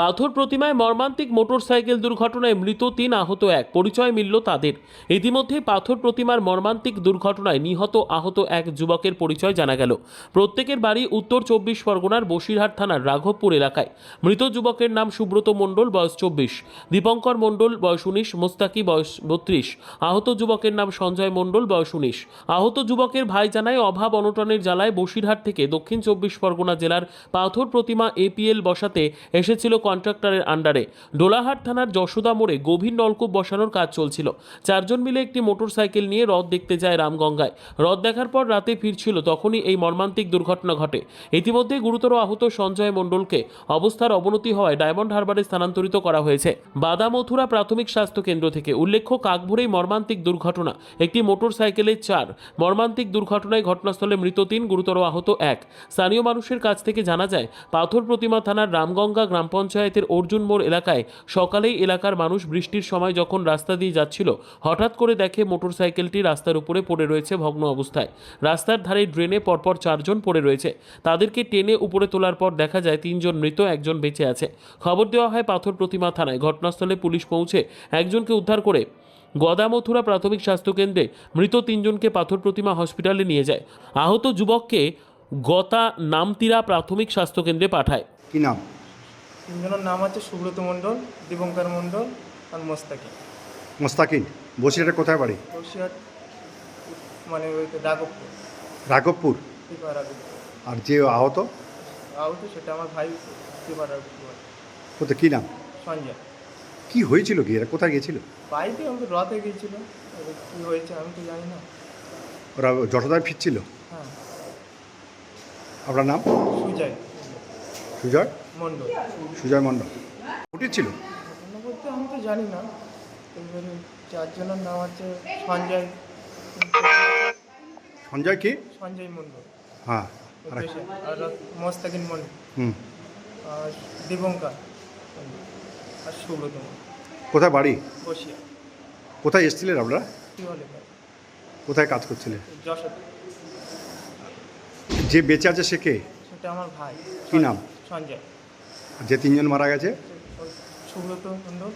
পাথর প্রতিমায় মর্মান্তিক মোটরসাইকেল দুর্ঘটনায় মৃত 3, আহত 1। পরিচয় মিলল তাদের। ইতিমধ্যে পাথর প্রতিমার মর্মান্তিক দুর্ঘটনায় নিহত আহত 1 যুবকের পরিচয় জানা গেল। প্রত্যেকের বাড়ি উত্তর 24 পরগনার বসিরহাট থানার রাঘবপুর এলাকায়। মৃত যুবকের নাম সুব্রত মণ্ডল, বয়স 24, দীপঙ্কর মণ্ডল, বয়স 19, মোস্তাকি, বয়স 32। আহত যুবকের নাম সঞ্জয় মণ্ডল, বয়স 19। আহত যুবকের ভাই জানায়, অভাব অনটনের জ্বালায় বসিরহাট থেকে দক্ষিণ 24 পরগনা জেলার পাথর প্রতিমা এপিএল বসাতে এসেছিল কন্ট্রাক্টরের আন্ডারে। ডোলাহাট থানার যশোদা মোড়ে গভীর নলকূপ বসানোর কাজ চলছিল। 4 জন মিলে একটি মোটরসাইকেল নিয়ে হ্রদ দেখতে যায় রামগঙ্গায়। হ্রদ দেখার পর রাতে ফিরছিল, তখনই এই মর্মান্তিক দুর্ঘটনা ঘটে। ইতিমধ্যে গুরুতর আহত সঞ্জয় মণ্ডলকে অবস্থার অবনতি হওয়ায় ডায়মন্ড হারবারে স্থানান্তরিত করা হয়েছে বাদামথুরা প্রাথমিক স্বাস্থ্য কেন্দ্র থেকে। উল্লেখ্য, কাকভোরেই মর্মান্তিক দুর্ঘটনা। একটি মোটরসাইকেলে 4। মর্মান্তিক দুর্ঘটনায় ঘটনাস্থলে মৃত 3, গুরুতর আহত 1। স্থানীয় মানুষের কাছ থেকে জানা যায়, পাথর প্রতিমা থানার রামগঙ্গা গ্রাম পঞ্চায়েতের অর্জুন মোড় এলাকায় সকালেই এলাকার মানুষ বৃষ্টির সময় যখন রাস্তা দিয়ে যাচ্ছিল, হঠাৎ করে দেখে মোটরসাইকেলটি রাস্তার উপরে পড়ে রয়েছে ভগ্ন অবস্থায়। রাস্তার ধারে ড্রেনে পরপর 4 জন পড়ে রয়েছে। তাদেরকে টেনে উপরে তোলার পর দেখা যায় 3 জন মৃত, 1 জন বেঁচে আছে। খবর দেওয়া হয় পাথর প্রতিমা থানায়। ঘটনাস্থলে পুলিশ পৌঁছে একজনকে উদ্ধার করে গদামথুরা প্রাথমিক স্বাস্থ্যকেন্দ্রে, মৃত 3 জনকে পাথর প্রতিমা হসপিটালে নিয়ে যায়। আহত যুবককে গতা নামতিরা প্রাথমিক স্বাস্থ্যকেন্দ্রে পাঠায়। কি নাম? তিনজনের নাম আছে সুব্রত মণ্ডল, দীপঙ্কর মণ্ডল আর মোস্তাকি। মোস্তাকিন। বসিরহাটে কোথায় বাড়ি? বসিরহাট মানে ওই তো রাঘবপুর, রাঘবপুর। ত্রিপুরা রাঘবপুর। আর যে আহত আহত সেটা আমার ভাই, ত্রিপুরা রাঘবপুর, কোথায়, কি নাম? সঞ্জয়। কি হয়েছিল, কি এরা কোথায় গেছিল? বাইকে আমাকে রাতে গিয়েছিল, এবার কী হয়েছে আমি তো জানি না। ওরা যশোদায় ফিরছিল। হ্যাঁ, আপনার নাম? সুজয় সুজয়? মণ্ডল। সুজয় মণ্ডল। উঠেছিল? ঘটনা বলতে আমি তো জানি না। এবারে 4 জনের নাম আছে সঞ্জয়, সঞ্জয় কি? সঞ্জয় মণ্ডল, হ্যাঁ। আর আর মোস্তাকিন মণ্ডল, হুম। আর দীপঙ্কর আর সুব্রত মণ্ডল। কোথায় বাড়ি? বসিয়া কোথায় এসেছিলেন আপনারা? কী হলে কোথায় কাজ করছিলেন? যশোর। যে বেঁচে আছে সে কে? সেটা আমার ভাই। কি নাম? সঞ্জয়। যে 3 জন মারা গেছে? সুব্রত মণ্ডল